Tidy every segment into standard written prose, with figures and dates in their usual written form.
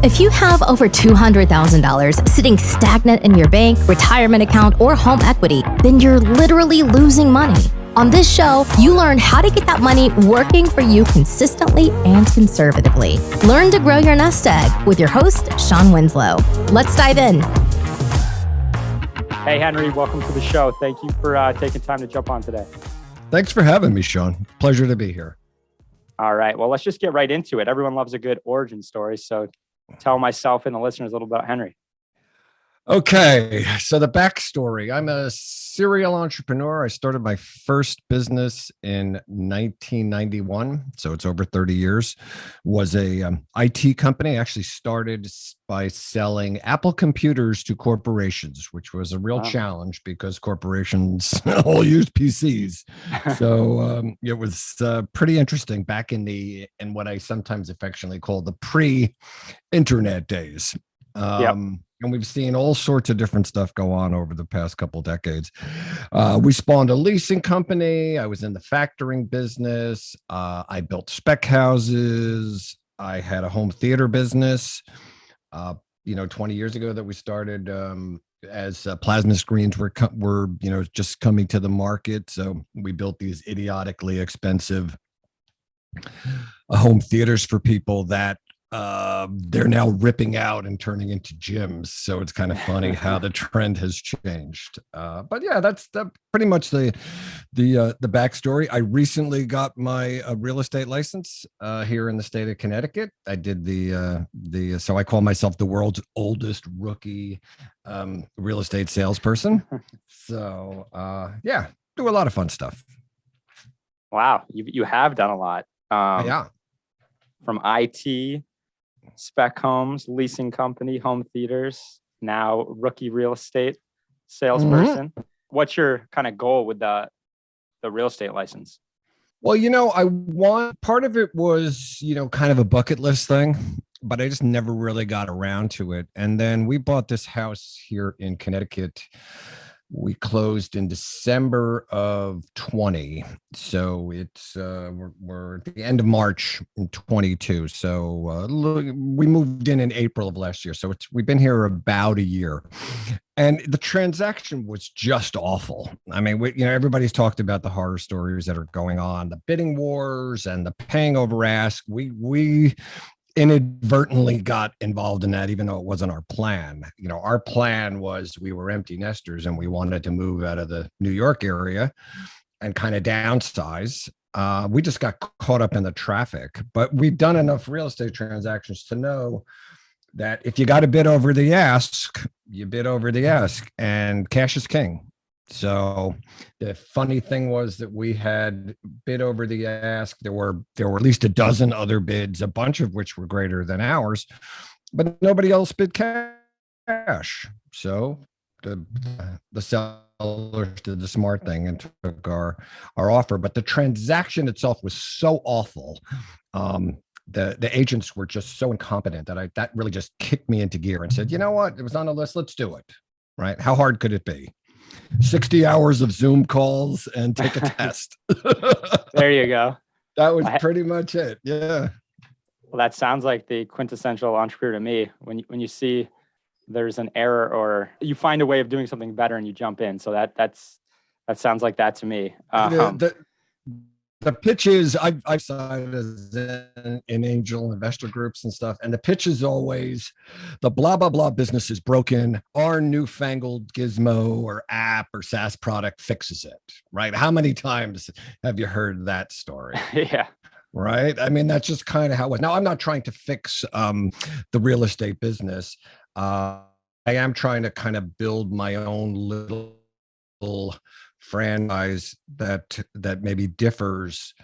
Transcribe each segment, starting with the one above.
If you have over $200,000 sitting stagnant in your bank, retirement account, or home equity, then you're literally losing money. On this show, you learn how to get that money working for you consistently and conservatively. Learn to grow your nest egg with your host, Shawn Winslow. Let's dive in. Hey, Henry, welcome to the show. Thank you for taking time to jump on today. Thanks for having me, Shawn. Pleasure to be here. All right. Well, let's just get right into it. Everyone loves a good origin story. So tell myself and the listeners a little about Henry. Okay. So the backstory, I'm a serial entrepreneur. I started my first business in 1991. So it's over 30 years. Was a IT company. Actually started by selling Apple computers to corporations, which was a real challenge because corporations all use PCs. So it was pretty interesting back in what I sometimes affectionately call the pre-internet days. And we've seen all sorts of different stuff go on over the past couple of decades. We spawned a leasing company. I was in the factoring business. I built spec houses. I had a home theater business, 20 years ago that we started as plasma screens were just coming to the market. So we built these idiotically expensive home theaters for people that they're now ripping out and turning into gyms. So it's kind of funny how the trend has changed. But yeah, that's pretty much the backstory. I recently got my real estate license here in the state of Connecticut. I did so I call myself the world's oldest rookie real estate salesperson. So yeah, do a lot of fun stuff. Wow, you have done a lot. Yeah. From IT, spec homes, leasing company, home theaters, now rookie real estate salesperson. Mm-hmm. What's your kind of goal with the real estate license? Well, part of it was, kind of a bucket list thing, but I just never really got around to it. And then we bought this house here in Connecticut. We closed in December of 20. So it's we're at the end of March in 22. So we moved in April of last year. So we've been here about a year. And the transaction was just awful. I mean, everybody's talked about the horror stories that are going on, the bidding wars and the paying over ask. We inadvertently got involved in that, even though it wasn't our plan. Our plan was we were empty nesters and we wanted to move out of the New York area and kind of downsize. We just got caught up in the traffic, but we've done enough real estate transactions to know that if you got to bid over the ask, you bid over the ask, and cash is king. So the funny thing was that we had bid over the ask. There were at least a dozen other bids, a bunch of which were greater than ours, but nobody else bid cash. So the sellers did the smart thing and took our offer. But the transaction itself was so awful. The agents were just so incompetent that really just kicked me into gear and said, you know what? It was on the list. Let's do it. Right? How hard could it be? 60 hours of Zoom calls and take a test. There you go. That was pretty much it. Yeah. Well, that sounds like the quintessential entrepreneur to me. When you see there's an error or you find a way of doing something better and you jump in. So that sounds like that to me. The pitch is I've signed in angel investor groups and stuff. And the pitch is always the blah, blah, blah business is broken. Our newfangled gizmo or app or SaaS product fixes it, right? How many times have you heard that story? Yeah. Right. I mean, that's just kind of how it was. Now, I'm not trying to fix the real estate business. I am trying to kind of build my own little franchise that maybe differs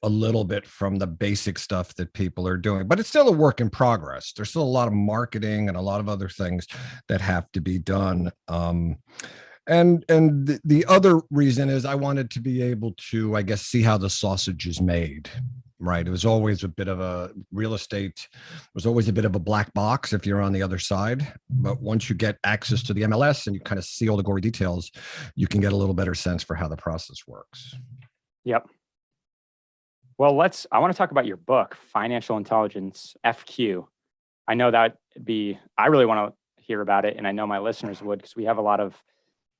a little bit from the basic stuff that people are doing, but it's still a work in progress. There's still a lot of marketing and a lot of other things that have to be done. And the other reason is I wanted to be able to, I guess, see how the sausage is made. Right. It was always a bit of a real estate was always a bit of a black box if you're on the other side. But once you get access to the MLS and you kind of see all the gory details, you can get a little better sense for how the process works. Yep. Well, I want to talk about your book, Financial Intelligence, FQ. I know that I really want to hear about it, and I know my listeners would, because we have a lot of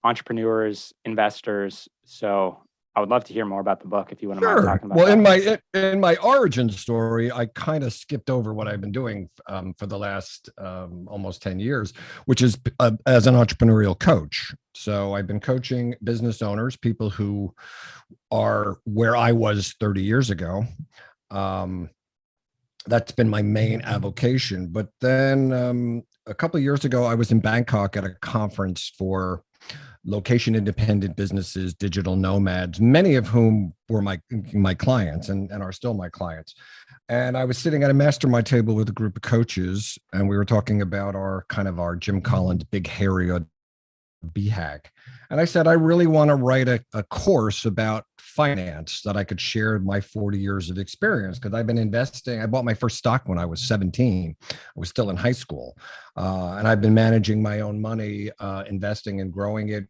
entrepreneurs, investors. So I would love to hear more about the book if you wouldn't mind Sure. talking about Well, that. in my origin story, I kind of skipped over what I've been doing for the last almost 10 years, which is as an entrepreneurial coach. So I've been coaching business owners, people who are where I was 30 years ago. That's been my main avocation. But then a couple of years ago, I was in Bangkok at a conference for location independent businesses, digital nomads, many of whom were my clients and are still my clients. And I was sitting at a mastermind table with a group of coaches, and we were talking about our Jim Collins big hairy BHAG. And I said, I really want to write a course about finance that I could share my 40 years of experience, because I've been investing. I bought my first stock when I was 17. I was still in high school. And I've been managing my own money, investing and growing it,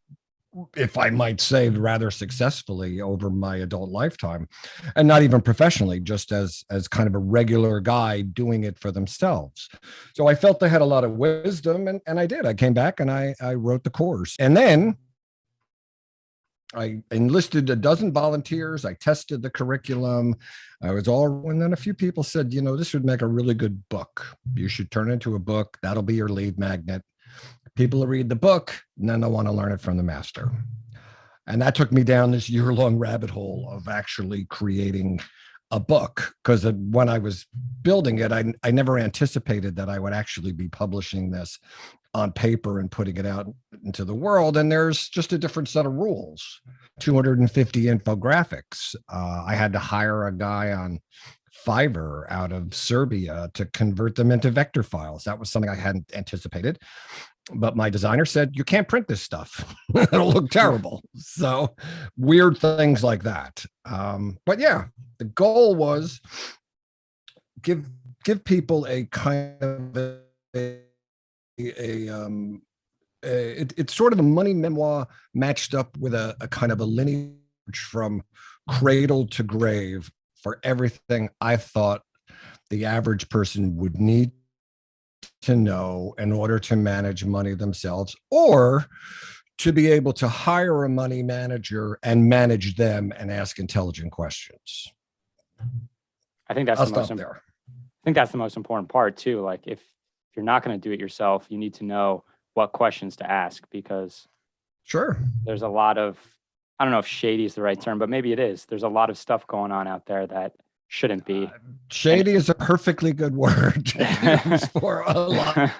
if I might say, rather successfully over my adult lifetime, and not even professionally, just as kind of a regular guy doing it for themselves. So I felt they had a lot of wisdom, and I did. I came back and I wrote the course. And then I enlisted a dozen volunteers. I tested the curriculum. And then a few people said, this would make a really good book. You should turn it into a book. That'll be your lead magnet. People will read the book, and then they'll want to learn it from the master. And that took me down this year-long rabbit hole of actually creating a book, because when I was building it, I never anticipated that I would actually be publishing this on paper and putting it out into the world. And there's just a different set of rules. 250 infographics. I had to hire a guy on Fiverr out of Serbia to convert them into vector files. That was something I hadn't anticipated. But my designer said, you can't print this stuff. It'll look terrible. So weird things like that. But yeah, the goal was give people a kind of it's sort of a money memoir matched up with a kind of a lineage from cradle to grave for everything I thought the average person would need to know in order to manage money themselves, or to be able to hire a money manager and manage them and ask intelligent questions. I think that's the most important part too. Like if you're not going to do it yourself, you need to know what questions to ask, because sure, there's a lot of, I don't know if shady is the right term, but maybe it is. There's a lot of stuff going on out there that shouldn't be. Shady is a perfectly good word for a lot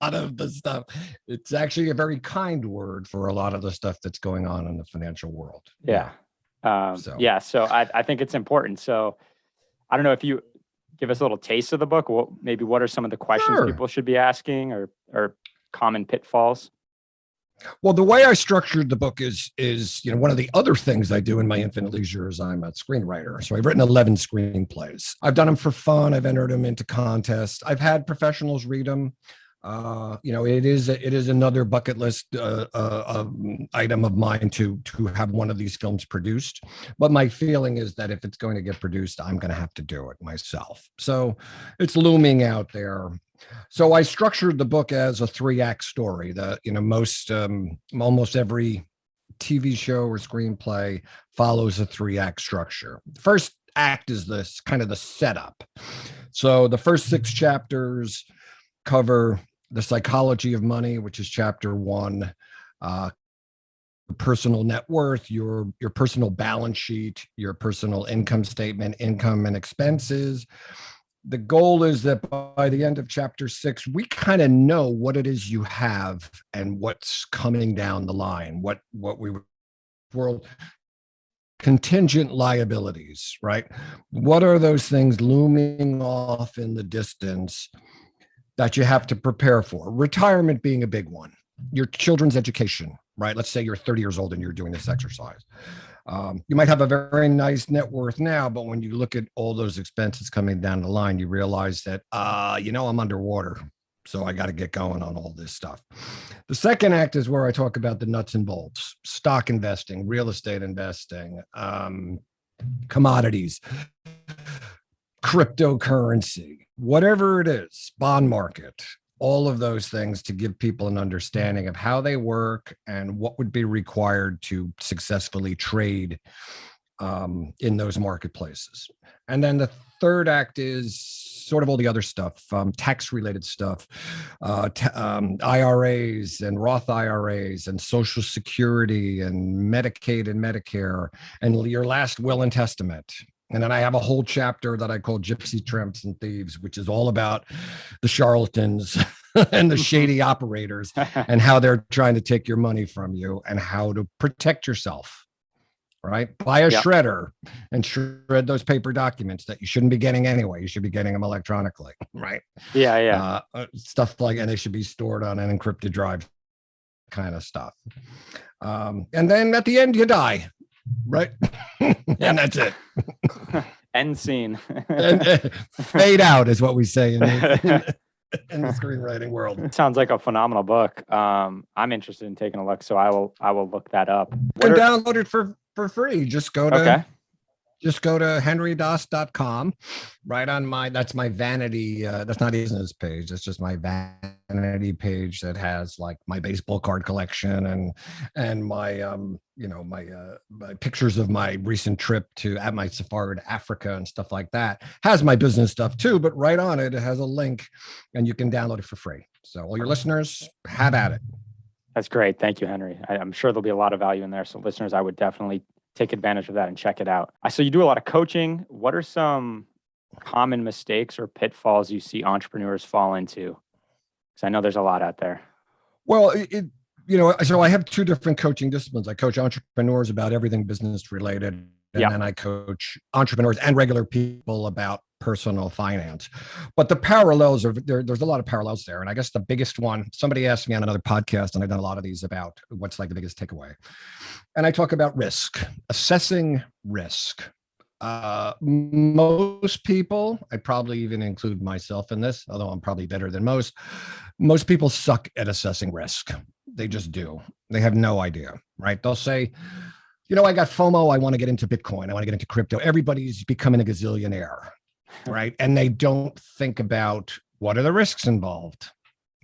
of the stuff. It's actually a very kind word for a lot of the stuff that's going on in the financial world. Yeah. So I think it's important. So I don't know if you give us a little taste of the book. What are some of the questions people should be asking, or common pitfalls? Well, the way I structured the book is one of the other things I do in my infinite leisure is I'm a screenwriter. So I've written 11 screenplays. I've done them for fun. I've entered them into contests. I've had professionals read them. It is another bucket list item of mine to have one of these films produced. But my feeling is that if it's going to get produced, I'm going to have to do it myself. So it's looming out there. So I structured the book as a 3-act story. That almost every TV show or screenplay follows a 3-act structure. The first act is this kind of the setup. So the first 6 chapters cover the psychology of money, which is chapter 1, personal net worth, your personal balance sheet, your personal income statement, income and expenses. The goal is that by the end of chapter 6, we kind of know what it is you have and what's coming down the line, what we world contingent liabilities, right? What are those things looming off in the distance that you have to prepare for? Retirement being a big one. Your children's education, right? Let's say you're 30 years old and you're doing this exercise. You might have a very nice net worth now, but when you look at all those expenses coming down the line, you realize that, I'm underwater. So I got to get going on all this stuff. The second act is where I talk about the nuts and bolts: stock investing, real estate investing, commodities, cryptocurrency, whatever it is, bond market. all of those things to give people an understanding of how they work and what would be required to successfully trade in those marketplaces. And then the third act is sort of all the other stuff, tax related stuff, IRAs and Roth IRAs and Social Security and Medicaid and Medicare and your last will and testament. And then I have a whole chapter that I call Gypsy Tramps and Thieves, which is all about the charlatans and the shady operators and how they're trying to take your money from you and how to protect yourself. Right? Buy a shredder and shred those paper documents that you shouldn't be getting anyway. You should be getting them electronically. Right. Yeah. Stuff like, and they should be stored on an encrypted drive kind of stuff. And then at the end, you die. Right. And that's it. End scene. Fade out is what we say in the screenwriting world. Sounds like a phenomenal book. I'm interested in taking a look, so I will look that up. You can download it for free. Just go to henrydaas.com. Right on that's my vanity. That's not a business page. That's just my vanity page that has like my baseball card collection and my my pictures of my recent trip at my safari to Africa and stuff like that. Has my business stuff too, but right on it has a link and you can download it for free. So all your listeners, have at it. That's great. Thank you, Henry. I'm sure there'll be a lot of value in there. So listeners, I would definitely take advantage of that and check it out. So you do a lot of coaching. What are some common mistakes or pitfalls you see entrepreneurs fall into? Because I know there's a lot out there. Well, so I have two different coaching disciplines. I coach entrepreneurs about everything business related. And then I coach entrepreneurs and regular people about personal finance. But the parallels are there's a lot of parallels there. And I guess the biggest one, somebody asked me on another podcast, and I've done a lot of these about what's like the biggest takeaway. And I talk about risk, assessing risk. Most people, I probably even include myself in this, although I'm probably better than most people suck at assessing risk. They just do. They have no idea, right? They'll say, I got FOMO. I want to get into Bitcoin. I want to get into crypto. Everybody's becoming a gazillionaire, right? And they don't think about what are the risks involved,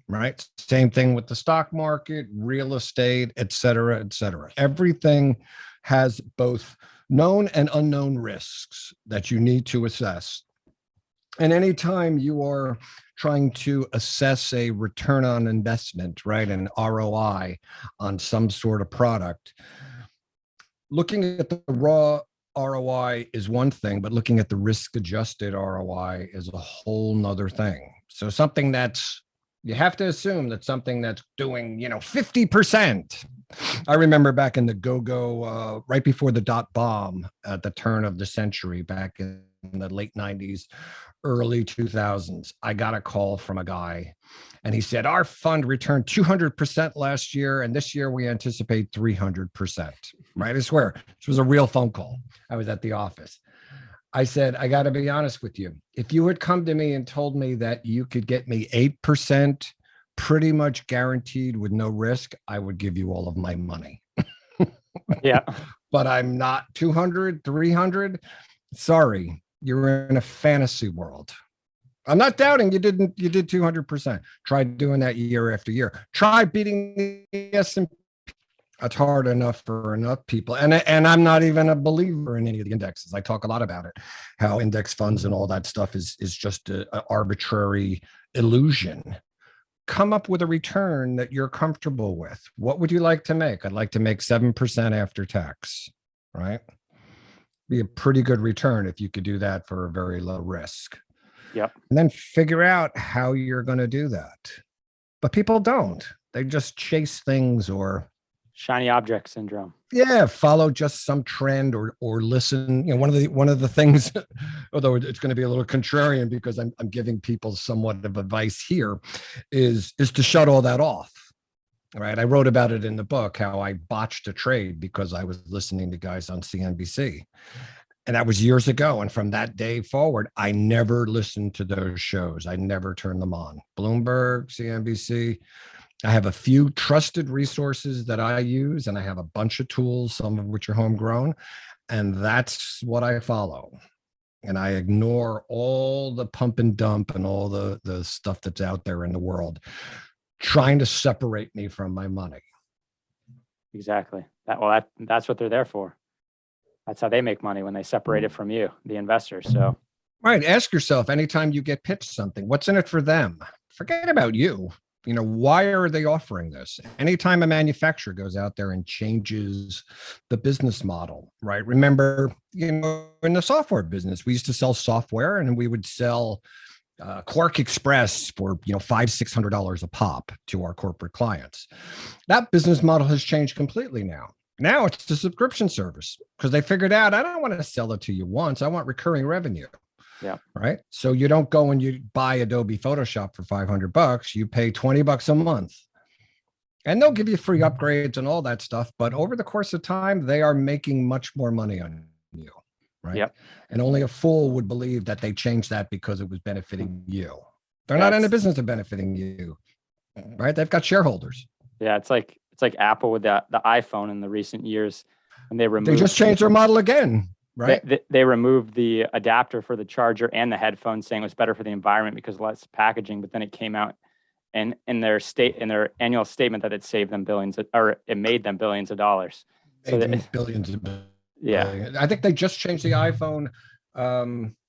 right? Same thing with the stock market, real estate, et cetera, et cetera. Everything has both known and unknown risks that you need to assess. And anytime you are trying to assess a return on investment, right, an ROI on some sort of product, looking at the raw ROI is one thing, but looking at the risk-adjusted ROI is a whole nother thing. So something you have to assume that something that's doing, 50%. I remember back in the go-go, right before the dot bomb at the turn of the century, back in the late 90s, early 2000s, I got a call from a guy and he said, our fund returned 200% last year. And this year we anticipate 300%, right? I swear, this was a real phone call. I was at the office. I said, I got to be honest with you. If you had come to me and told me that you could get me 8% pretty much guaranteed with no risk, I would give you all of my money. Yeah. But I'm not 200, 300. Sorry, you're in a fantasy world. I'm not doubting you did 200%. Try doing that year after year. Try beating the S&P. It's hard enough for enough people. And I'm not even a believer in any of the indexes. I talk a lot about it, how index funds and all that stuff is just an arbitrary illusion. Come up with a return that you're comfortable with. What would you like to make? I'd like to make 7% after tax, right? Be a pretty good return if you could do that for a very low risk. Yep. And then figure out how you're going to do that. But people don't. They just chase things or shiny object syndrome. Yeah, follow just some trend or listen. One of the things, although it's going to be a little contrarian because I'm giving people somewhat of advice here, is to shut all that off. All right. I wrote about it in the book, how I botched a trade because I was listening to guys on CNBC. And that was years ago. And from that day forward, I never listened to those shows. I never turned them on. Bloomberg, CNBC. I have a few trusted resources that I use, and I have a bunch of tools, some of which are homegrown, and that's what I follow. and I ignore all the pump and dump and all the stuff that's out there in the world, trying to separate me from my money. Exactly. That's what they're there for. That's how they make money, when they separate it from you, the investor. So, Right. Ask yourself, anytime you get pitched something, what's in it for them? Forget about you. Why are they offering this? Anytime a manufacturer goes out there and changes the business model, right? Remember, in the software business, we used to sell software, and we would sell Quark Express for $500-$600 a pop to our corporate clients. That business model has changed completely now. Now it's the subscription service, because they figured out, I don't want to sell it to you once. I want recurring revenue. yeah. Right. So you don't go and you buy Adobe Photoshop for $500. You pay $20 a month, and they'll give you free upgrades and all that stuff. But over the course of time, they are making much more money on you. Right. Yep. And only a fool would believe that they changed that because it was benefiting you. They're not in the business of benefiting you. Right. They've got shareholders. Yeah. It's like Apple with the iPhone in the recent years, and They just changed their model again. Right. They removed the adapter for the charger and the headphones, saying it was better for the environment because less packaging. But then it came out and in their annual statement that it saved them it made them billions of dollars. Billions of yeah. I think they just changed the iPhone.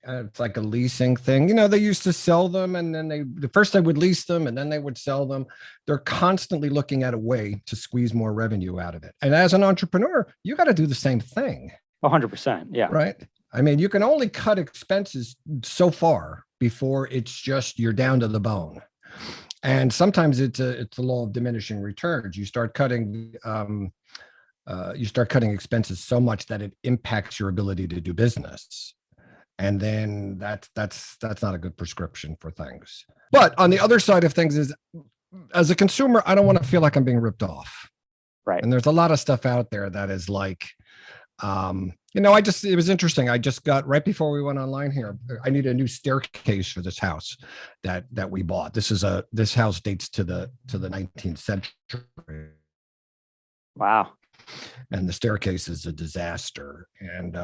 It's like a leasing thing. They used to sell them, and then first they would lease them, and then they would sell them. They're constantly looking at a way to squeeze more revenue out of it. And as an entrepreneur, you got to do the same thing. 100%. Yeah. Right. I mean, you can only cut expenses so far before it's just you're down to the bone. And sometimes it's a law of diminishing returns. You start cutting expenses so much that it impacts your ability to do business. And then that's not a good prescription for things. But on the other side of things is, as a consumer, I don't want to feel like I'm being ripped off. Right. And there's a lot of stuff out there that is like, it was interesting. I just got, right before we went online here, I need a new staircase for this house that we bought. This house dates to the 19th century. Wow. And the staircase is a disaster, and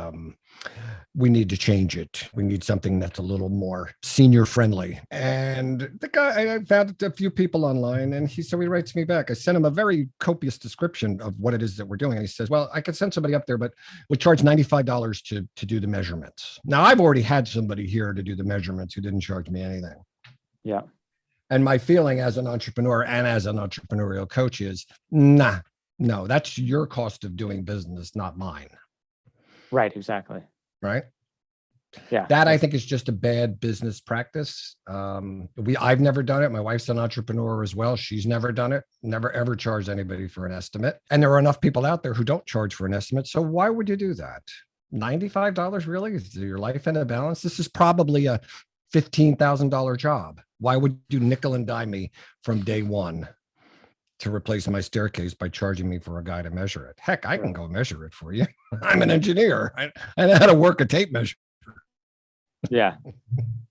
we need to change it. We need something that's a little more senior friendly. And the guy, I found a few people online, and he writes me back. I sent him a very copious description of what it is that we're doing. And he says, well, I could send somebody up there, but we charge $95 to do the measurements. Now, I've already had somebody here to do the measurements who didn't charge me anything. Yeah. And my feeling as an entrepreneur and as an entrepreneurial coach is, nah. No, that's your cost of doing business, not mine. Right. Exactly. Right. Yeah. That, I think, is just a bad business practice. I've never done it. My wife's an entrepreneur as well. She's never done it. Never, ever charged anybody for an estimate. And there are enough people out there who don't charge for an estimate. So why would you do that? $95 really? Is your life in a balance? This is probably a $15,000 job. Why would you nickel and dime me from day one to replace my staircase by charging me for a guy to measure it? Heck, I can go measure it for you. I'm an engineer. I know how to work a tape measure. Yeah,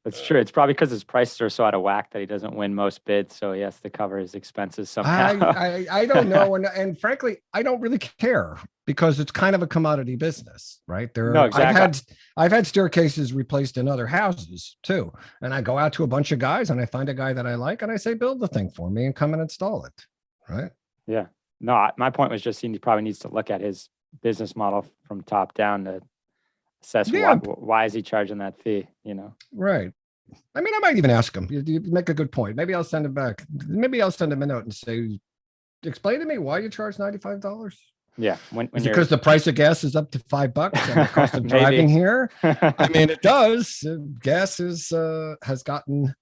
that's true. It's probably because his prices are so out of whack that he doesn't win most bids. So he has to cover his expenses somehow. I don't know. And frankly, I don't really care, because it's kind of a commodity business, right? Exactly. I've had staircases replaced in other houses too. And I go out to a bunch of guys, and I find a guy that I like, and I say, build the thing for me and come and install it. Right. Yeah. No, my point was just he probably needs to look at his business model from top down to assess why is he charging that fee, Right. I mean, I might even ask him. You make a good point. Maybe I'll send him back. Maybe I'll send him a note and say, explain to me why you charge $95. Yeah. When because the price of gas is up to $5 and the cost of driving here. I mean, it does. Gas has gotten.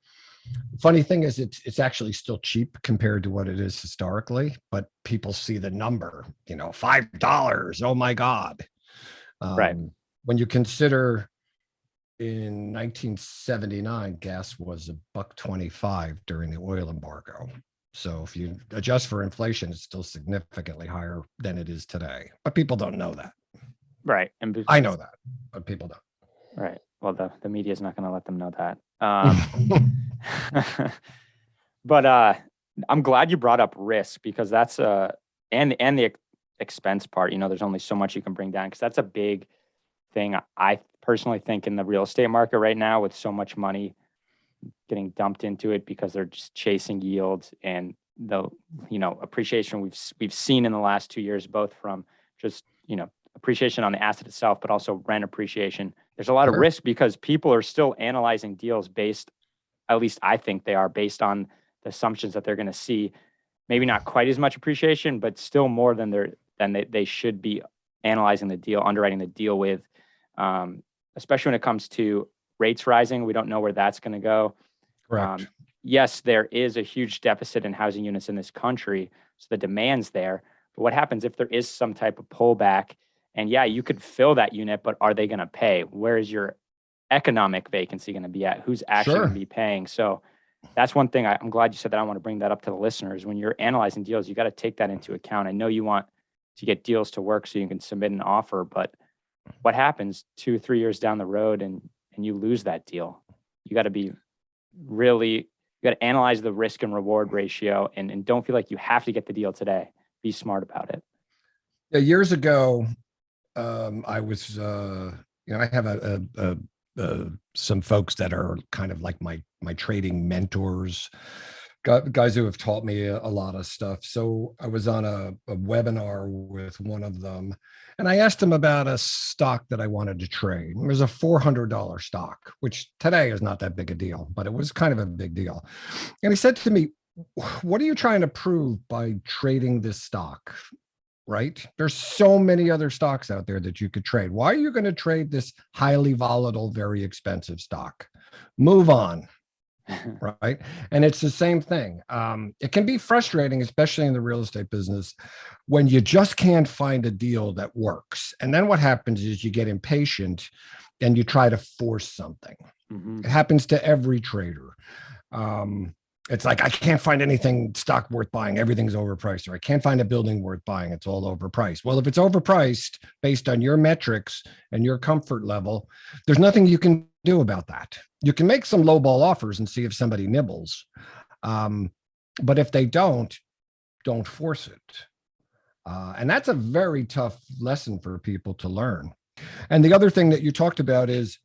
Funny thing is, it's actually still cheap compared to what it is historically, but people see the number, $5. Oh my God. Right. When you consider in 1979, gas was $1.25 during the oil embargo. So if you adjust for inflation, it's still significantly higher than it is today, but people don't know that. Right. I know that, but people don't. Right. Well, the media is not going to let them know that. But I'm glad you brought up risk, because that's and the expense part. There's only so much you can bring down, because that's a big thing I personally think in the real estate market right now, with so much money getting dumped into it because they're just chasing yields and the appreciation we've seen in the last 2 years, both from just appreciation on the asset itself, but also rent appreciation. There's a lot of risk because people are still analyzing deals based, at least I think they are, based on the assumptions that they're going to see. Maybe not quite as much appreciation, but still more than they should be analyzing the deal, underwriting the deal with, especially when it comes to rates rising. We don't know where that's going to go. Correct. Yes, there is a huge deficit in housing units in this country, so the demand's there. But what happens if there is some type of pullback? And yeah, you could fill that unit, but are they going to pay? Where is your economic vacancy going to be at? Who's actually going to be paying? So that's one thing I'm glad you said that. I want to bring that up to the listeners. When you're analyzing deals, you got to take that into account. I know you want to get deals to work so you can submit an offer, but what happens 2-3 years down the road and you lose that deal? You got to be you got to analyze the risk and reward ratio and don't feel like you have to get the deal today. Be smart about it. Yeah, years ago, I was, I have some folks that are kind of like my trading mentors, guys who have taught me a lot of stuff. So I was on a webinar with one of them, and I asked him about a stock that I wanted to trade. It was a $400 stock, which today is not that big a deal, but it was kind of a big deal. And he said to me, "What are you trying to prove by trading this stock?" Right? There's so many other stocks out there that you could trade. Why are you going to trade this highly volatile, very expensive stock? Move on. Right. And it's the same thing. It can be frustrating, especially in the real estate business, when you just can't find a deal that works. And then what happens is you get impatient and you try to force something. It happens to every trader. It's like, I can't find anything stock worth buying. Everything's overpriced. Or I can't find a building worth buying. It's all overpriced. Well, if it's overpriced based on your metrics and your comfort level, there's nothing you can do about that. You can make some lowball offers and see if somebody nibbles. But if they don't force it. And that's a very tough lesson for people to learn. And the other thing that you talked about is,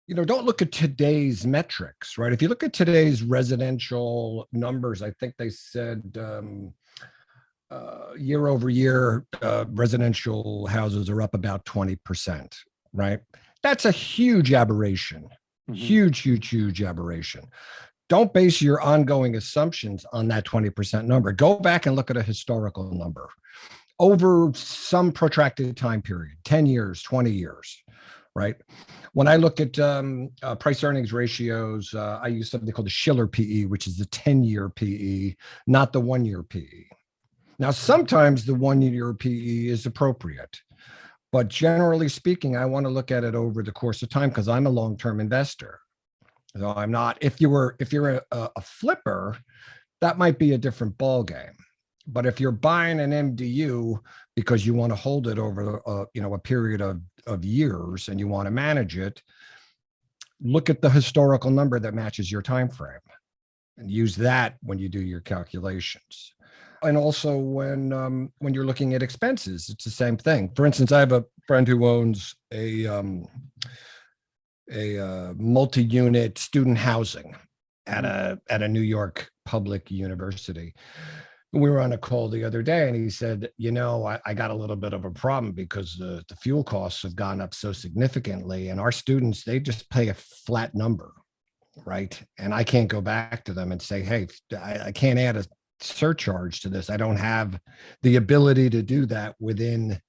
don't look at today's metrics, right? If you look at today's residential numbers, I think they said year over year, residential houses are up about 20%, right? That's a huge aberration, huge aberration. Don't base your ongoing assumptions on that 20% number. Go back and look at a historical number over some protracted time period, 10 years, 20 years. Right. When I look at price earnings ratios, I use something called the Shiller PE, which is the 10-year PE, not the 1-year PE. Now, sometimes the 1-year PE is appropriate, but generally speaking, I want to look at it over the course of time because I'm a long-term investor. So I'm not. If you're a flipper, that might be a different ball game. But if you're buying an MDU because you want to hold it over a period of years and you want to manage it, look at the historical number that matches your time frame and use that when you do your calculations. And also when you're looking at expenses, it's the same thing. For instance, I have a friend who owns a multi-unit student housing at a New York public university. We were on a call the other day and he said, I got a little bit of a problem because the fuel costs have gone up so significantly and our students, they just pay a flat number, right? And I can't go back to them and say, hey, I can't add a surcharge to this. I don't have the ability to do that within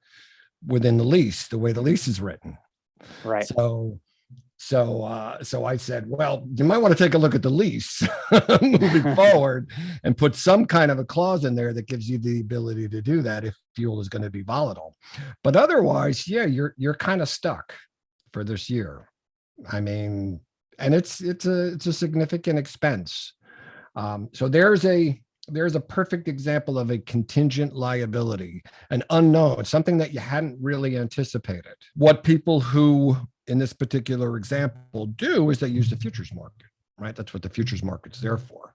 the lease, the way the lease is written. Right. So I said, well, you might want to take a look at the lease moving forward and put some kind of a clause in there that gives you the ability to do that if fuel is going to be volatile. But otherwise, yeah, you're kind of stuck for this year. I mean, and it's a significant expense. So there's a perfect example of a contingent liability, an unknown, something that you hadn't really anticipated. What people who in this particular example do is they use the futures market, right? That's what the futures market's there for,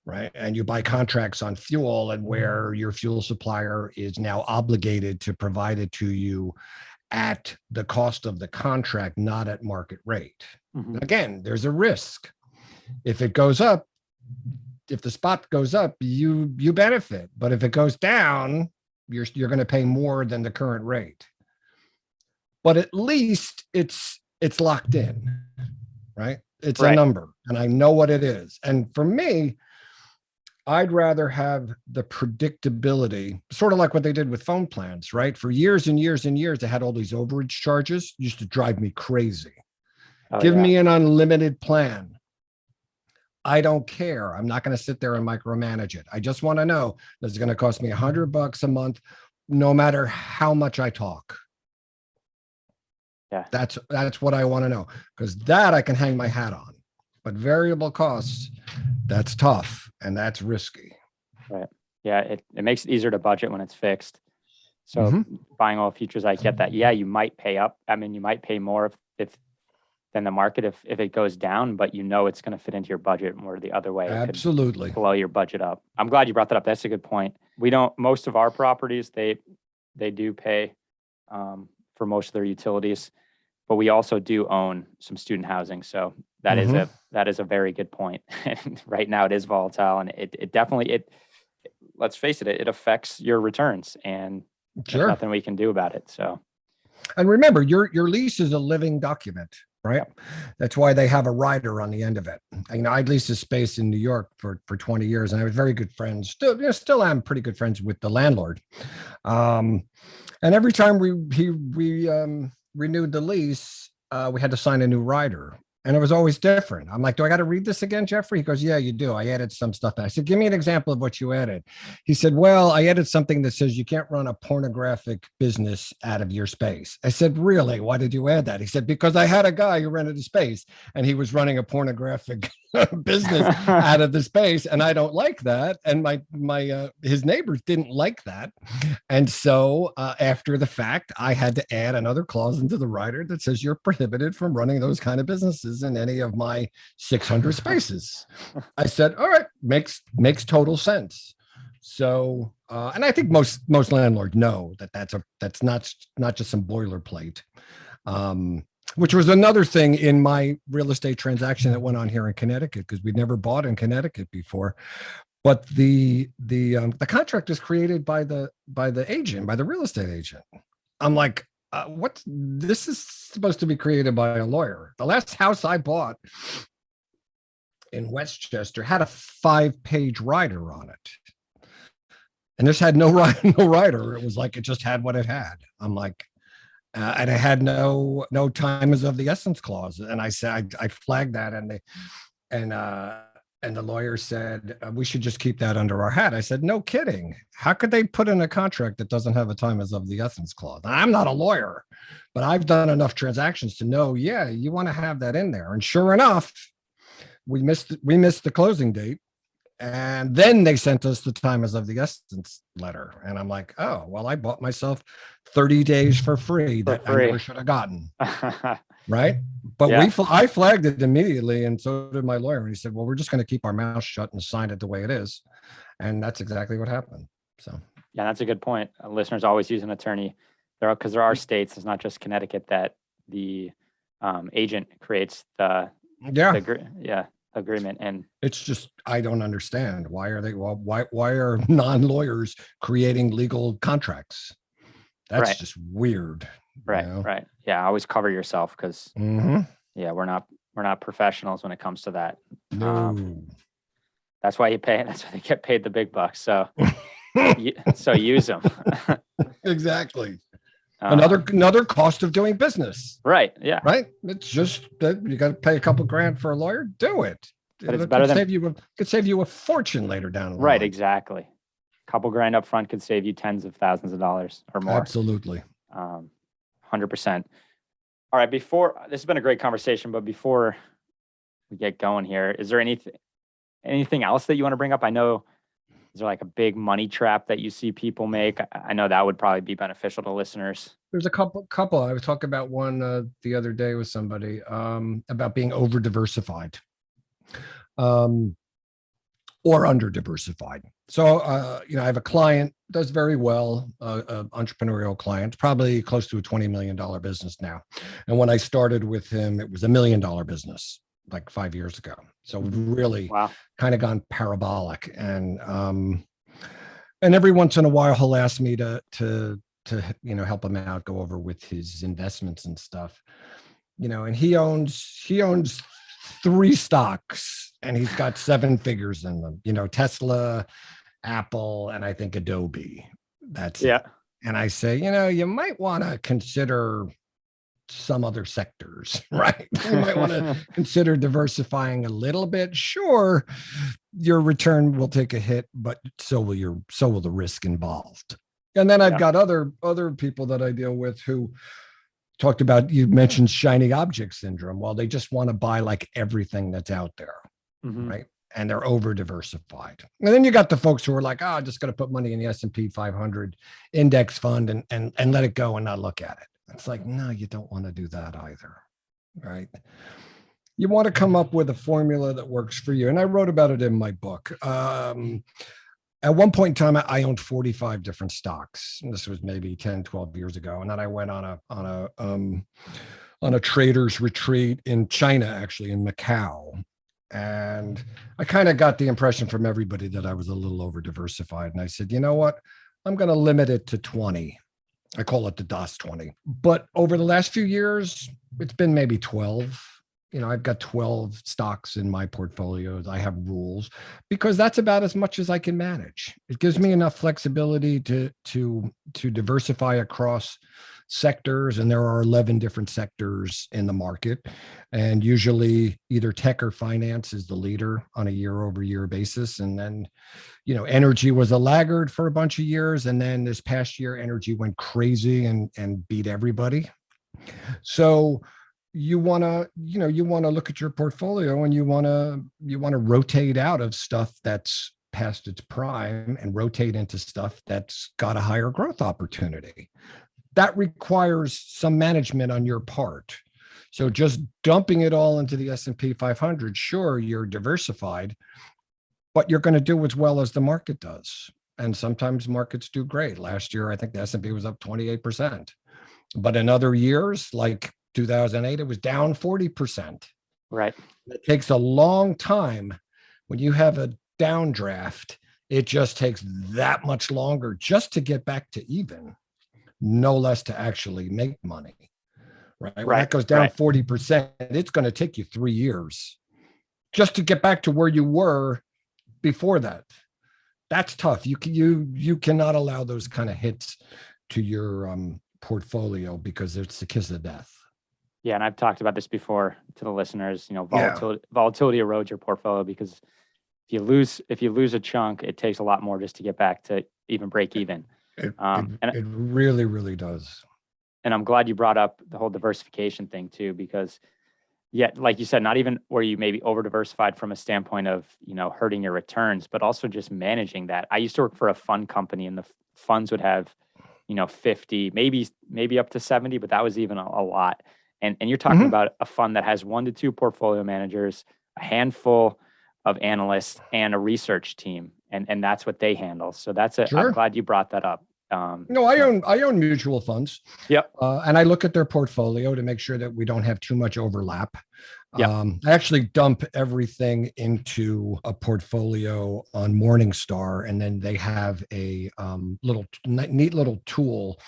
right? And you buy contracts on fuel and where your fuel supplier is now obligated to provide it to you at the cost of the contract, not at market rate. Mhm. Again, there's a risk. If it goes up, if the spot goes up, you benefit. But if it goes down, you're going to pay more than the current rate. But at least it's locked in, right? It's a Right. number, and I know what it is. And for me, I'd rather have the predictability, sort of like what they did with phone plans, right? For years and years and years, they had all these overage charges. Used to drive me crazy. Oh, Give yeah. me an unlimited plan. I don't care. I'm not going to sit there and micromanage it. I just want to know this is going to cost me $100 a month, no matter how much I talk. Yeah. That's what I want to know, because that I can hang my hat on. But variable costs, that's tough and that's risky. Right. Yeah. It makes it easier to budget when it's fixed. So buying all futures, I get that. Yeah, you might pay up. I mean, you might pay more if than the market if it goes down, but you know it's going to fit into your budget more the other way. Absolutely. It could blow your budget up. I'm glad you brought that up. That's a good point. We don't, most of our properties, they do pay for most of their utilities, but we also do own some student housing. So that is a very good point. And right now it is volatile, and it definitely, let's face it, it affects your returns, and there's nothing we can do about it. So, and remember, your lease is a living document, right? Yep. That's why they have a rider on the end of it. I'd leased a space in New York for 20 years, and I was very good friends. Still am pretty good friends with the landlord. And every time we renewed the lease, we had to sign a new rider. And it was always different. I'm like, do I got to read this again, Jeffrey? He goes, yeah, you do. I added some stuff. I said, give me an example of what you added. He said, well, I added something that says you can't run a pornographic business out of your space. I said, really? Why did you add that? He said, because I had a guy who rented a space and he was running a pornographic business out of the space, and I don't like that. And his neighbors didn't like that. And so after the fact, I had to add another clause into the rider that says you're prohibited from running those kind of businesses in any of my 600 spaces. I said, all right, makes total sense. So, and I think most landlords know that's not just some boilerplate. Which was another thing in my real estate transaction that went on here in Connecticut, because we'd never bought in Connecticut before. But the contract is created by the agent, by the real estate agent. I'm like, this is supposed to be created by a lawyer. The last house I bought in Westchester had a 5-page rider on it, and this had no rider. It was like it just had what it had. I'm like. And I had no time is of the essence clause, and I said I flagged that, and the lawyer said we should just keep that under our hat. I said, no kidding. How could they put in a contract that doesn't have a time is of the essence clause? I'm not a lawyer, but I've done enough transactions to know. Yeah, you want to have that in there. And sure enough, we missed the closing date. And then they sent us the time is of the essence letter. And I'm like, oh, well, I bought myself 30 days for free that I never should have gotten. Right. But I flagged it immediately. And so did my lawyer. And he said, well, we're just going to keep our mouth shut and sign it the way it is. And that's exactly what happened. So, yeah, that's a good point. Listeners always use an attorney because there are states, it's not just Connecticut, that the agent creates the agreement. And it's just, I don't understand why are non-lawyers creating legal contracts? That's just weird. Right. Right. Yeah. Always cover yourself, because we're not professionals when it comes to that. No. That's why that's why they get paid the big bucks. So so use them. Exactly. Another cost of doing business. Right. Yeah. Right. It's just that you got to pay a couple grand for a lawyer. Do it. But it's better than could save you a fortune later down the line. Right. Exactly. A couple grand up front could save you tens of thousands of dollars or more. Absolutely. 100%. All right. This has been a great conversation, but before we get going here, is there anything else that you want to bring up? I know. Is there like a big money trap that you see people make? I know that would probably be beneficial to listeners. There's a couple. I was talking about one the other day with somebody about being over-diversified. or under-diversified. So, I have a client, does very well, entrepreneurial client, probably close to a $20 million business now. And when I started with him, it was $1 million business like 5 years ago. So really Wow. kind of gone parabolic. And every once in a while he'll ask me to help him out, go over with his investments and stuff. And he owns 3 stocks and he's got 7 figures in them, Tesla, Apple, and I think Adobe. That's it. And I say, you might want to consider some other sectors, right? You might want to consider diversifying a little bit. Sure, your return will take a hit, but so will the risk involved. And then I've got other people that I deal with who talked about, you mentioned shiny object syndrome. Well, they just want to buy like everything that's out there, right? And they're over diversified. And then you got the folks who are like, I'm just going to put money in the S&P 500 index fund and let it go and not look at it. It's like, no, you don't want to do that either, right? You want to come up with a formula that works for you. And I wrote about it in my book. At one point in time, I owned 45 different stocks. And this was maybe 10, 12 years ago. And then I went on a trader's retreat in China, actually in Macau. And I kind of got the impression from everybody that I was a little over diversified. And I said, you know what? I'm going to limit it to 20. I call it the Daas 20. But over the last few years, it's been maybe 12. I've got 12 stocks in my portfolios. I have rules because that's about as much as I can manage. It gives me enough flexibility to diversify across sectors. And there are 11 different sectors in the market. And usually either tech or finance is the leader on a year-over-year basis. And then, energy was a laggard for a bunch of years. And then this past year, energy went crazy and beat everybody. So you want to look at your portfolio and you want to rotate out of stuff that's past its prime and rotate into stuff that's got a higher growth opportunity. That requires some management on your part. So just dumping it all into the S&P 500, sure, you're diversified, but you're going to do as well as the market does. And sometimes markets do great. Last year, I think the S&P was up 28%. But in other years, like 2008, it was down 40%. Right. It takes a long time. When you have a downdraft, it just takes that much longer just to get back to even, no less to actually make money. Right. When that goes down 40%, it's going to take you 3 years just to get back to where you were before that. That's tough. You cannot allow those kind of hits to your portfolio because it's the kiss of death. Yeah, and I've talked about this before to the listeners. Volatility erodes your portfolio because if you lose a chunk, it takes a lot more just to get back to even break even. It really, really does. And I'm glad you brought up the whole diversification thing too, because like you said, not even where you maybe over diversified from a standpoint of, hurting your returns, but also just managing that. I used to work for a fund company and the funds would have, 50, maybe up to 70, but that was even a lot. And you're talking about a fund that has 1 to 2 portfolio managers, a handful of analysts, and a research team, and that's what they handle. So I'm glad you brought that up. I own mutual funds. Yep. And I look at their portfolio to make sure that we don't have too much overlap. Yep. I actually dump everything into a portfolio on Morningstar, and then they have a neat little tool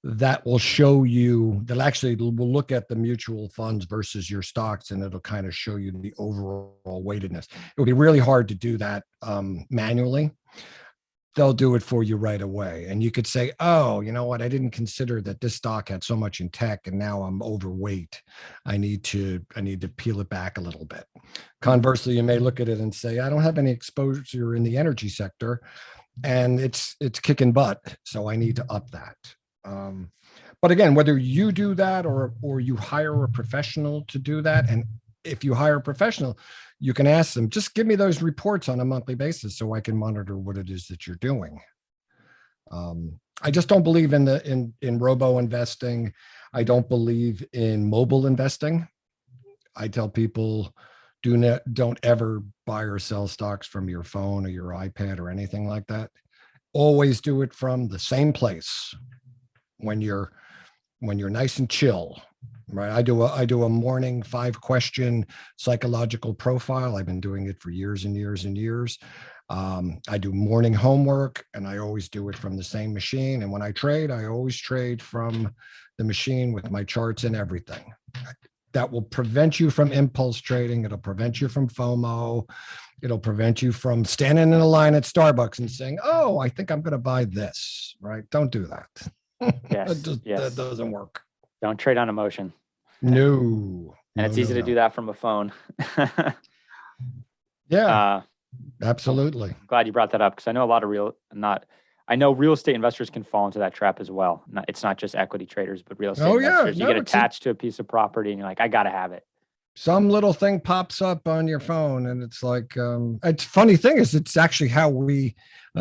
that will show you, that actually will look at the mutual funds versus your stocks, and it'll kind of show you the overall weightedness. It would be really hard to do that manually. They'll do it for you right away. And you could say, oh, you know what? I didn't consider that this stock had so much in tech and now I'm overweight. I need to peel it back a little bit. Conversely, you may look at it and say, I don't have any exposure in the energy sector and it's kicking butt. So I need to up that. But again, whether you do that or you hire a professional to do that, and if you hire a professional, you can ask them, just give me those reports on a monthly basis so I can monitor what it is that you're doing. I just don't believe in robo investing. I don't believe in mobile investing. I tell people, Don't ever buy or sell stocks from your phone or your iPad or anything like that. Always do it from the same place when you're nice and chill. Right. I do a morning 5-question psychological profile. I've been doing it for years and years and years. I do morning homework, and I always do it from the same machine. And when I trade, I always trade from the machine with my charts and everything. That will prevent you from impulse trading. It'll prevent you from FOMO. It'll prevent you from standing in a line at Starbucks and saying, "Oh, I think I'm going to buy this." Right? Don't do that. Yes. That doesn't work. Don't trade on emotion. No. And it's easy to do that from a phone. Yeah, absolutely. I'm glad you brought that up, because I know a lot of I know real estate investors can fall into that trap as well. It's not just equity traders, but real estate investors. You get attached to a piece of property and you're like, I got to have it. Some little thing pops up on your phone, and it's like, it's funny thing is, it's actually how we,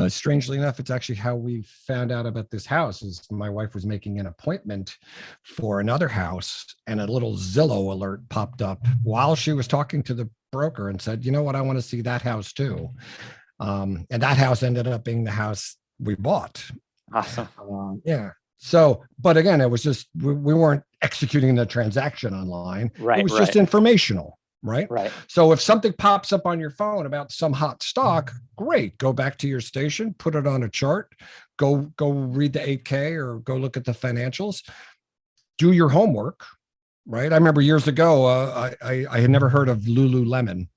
strangely enough, it's actually how we found out about this house. Is my wife was making an appointment for another house, and a little Zillow alert popped up while she was talking to the broker and said, "You know what? I want to see that house too." And that house ended up being the house we bought. Awesome. Yeah. So, but again, it was just, we weren't executing the transaction online. Right. It was just informational. Right. Right. So if something pops up on your phone about some hot stock, great. Go back to your station, put it on a chart, go read the 8K or go look at the financials, do your homework. Right. I remember years ago, I had never heard of Lululemon.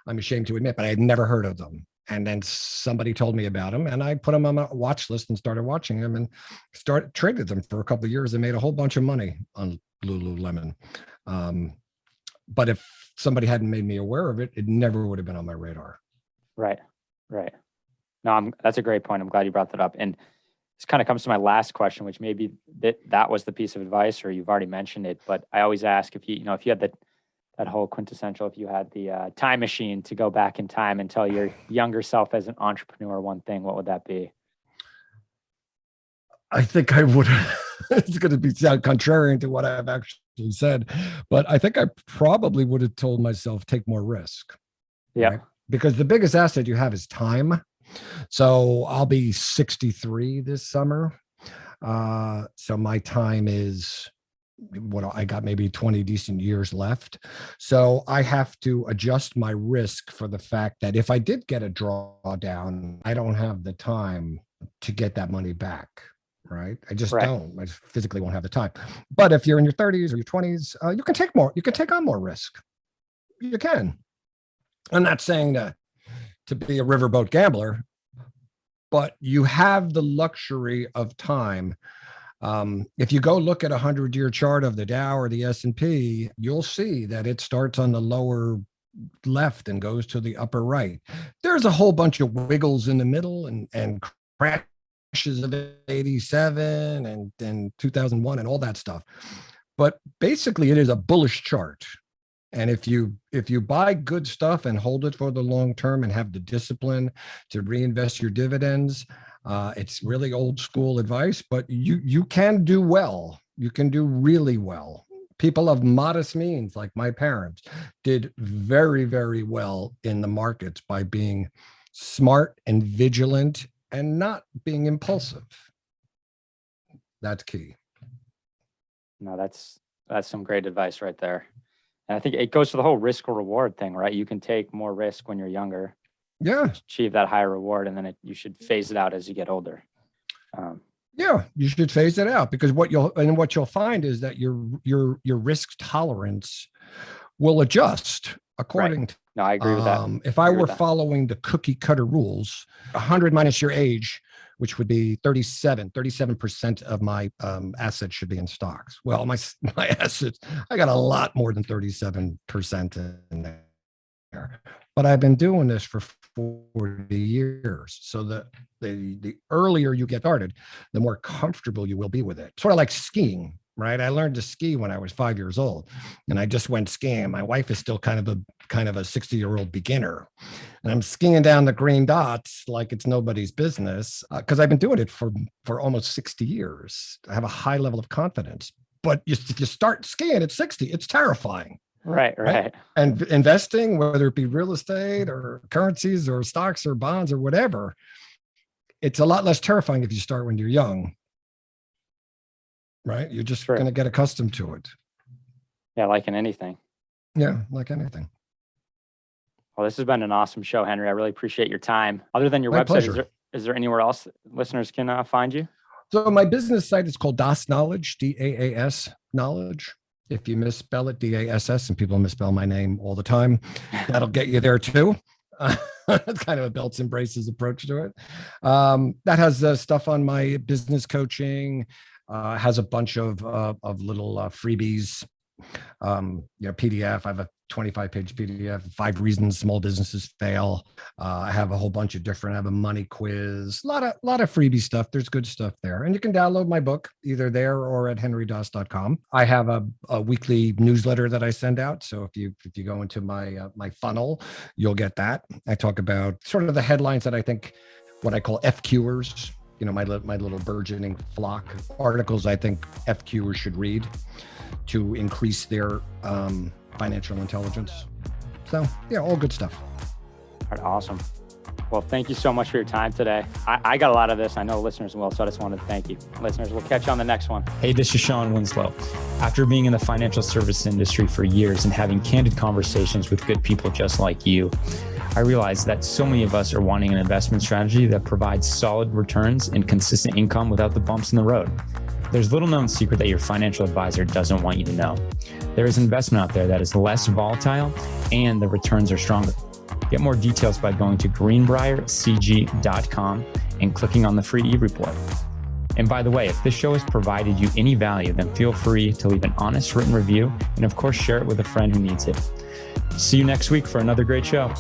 I'm ashamed to admit, but I had never heard of them. And then somebody told me about them, and I put them on my watch list and started watching them, and traded them for a couple of years and made a whole bunch of money on Lululemon. But if somebody hadn't made me aware of it, it never would have been on my radar. Right. Right. No, that's a great point. I'm glad you brought that up. And this kind of comes to my last question, which maybe that was the piece of advice, or you've already mentioned it, but I always ask, if you had that whole quintessential, if you had the time machine to go back in time and tell your younger self as an entrepreneur one thing, what would that be? I think I would. It's going to sound contrarian to what I've actually said, but I think I probably would have told myself, take more risk. Yeah. Right? Because the biggest asset you have is time. So I'll be 63 this summer. So my time is, I got maybe 20 decent years left. So I have to adjust my risk for the fact that if I did get a drawdown, I don't have the time to get that money back. Right. I just don't. I physically won't have the time. But if you're in your 30s or your 20s, you can take more. You can take on more risk. You can. I'm not saying to be a riverboat gambler, but you have the luxury of time. If you go look at a 100-year chart of the Dow or the S&P, you'll see that it starts on the lower left and goes to the upper right. There's a whole bunch of wiggles in the middle and crashes of 87 and 2001 and all that stuff. But basically, it is a bullish chart. And if you buy good stuff and hold it for the long term and have the discipline to reinvest your dividends, it's really old school advice, but you can do well. You can do really well. People of modest means, like my parents, did very, very well in the markets by being smart and vigilant and not being impulsive. That's key. No, that's some great advice right there. And I think it goes to the whole risk or reward thing, right? You can take more risk when you're younger. Yeah. Achieve that higher reward, and then you should phase it out as you get older. Yeah, you should phase it out, because what you'll find is that your risk tolerance will adjust according to. No, I agree with that. If I were following the cookie cutter rules, 100 minus your age, which would be 37% of my assets should be in stocks. Well, my assets, I got a lot more than 37% in there. But I've been doing this for 40 years. So the earlier you get started, the more comfortable you will be with it. Sort of like skiing, right? I learned to ski when I was 5 years old, and I just went skiing. My wife is still kind of a 60-year-old beginner, and I'm skiing down the green dots like it's nobody's business, because I've been doing it for almost 60 years. I have a high level of confidence. But if you start skiing at 60, it's terrifying. Right. And investing, whether it be real estate or currencies or stocks or bonds or whatever, it's a lot less terrifying if you start when you're young, right? You're just going to get accustomed to it. Yeah, like in anything. Yeah, like anything. Well, this has been an awesome show, Henry. I really appreciate your time. Other than your My website, pleasure. Is there anywhere else listeners can find you? So my business site is called Daas Knowledge, Daas Knowledge. If you misspell it, DASS, and people misspell my name all the time, that'll get you there too. It's kind of a belts and braces approach to it. That has stuff on my business coaching, has a bunch of little freebies, PDF. I have a 25-page PDF, 5 reasons small businesses fail. I have a whole bunch of different, I have a money quiz, a lot of freebie stuff. There's good stuff there. And you can download my book either there or at henrydaas.com. I have a weekly newsletter that I send out. So if you go into my funnel, you'll get that. I talk about sort of the headlines that I think, what I call FQers, my little burgeoning flock articles I think FQers should read to increase their financial intelligence. So yeah, all good stuff. All right, awesome. Well, thank you so much for your time today. I got a lot of this. I know listeners will, so I just wanted to thank you. Listeners, we'll catch you on the next one. Hey, this is Shawn Winslow. After being in the financial service industry for years and having candid conversations with good people just like you, I realized that so many of us are wanting an investment strategy that provides solid returns and consistent income without the bumps in the road. There's little known secret that your financial advisor doesn't want you to know. There is an investment out there that is less volatile and the returns are stronger. Get more details by going to greenbriercg.com and clicking on the free e-report. And by the way, if this show has provided you any value, then feel free to leave an honest written review and of course share it with a friend who needs it. See you next week for another great show.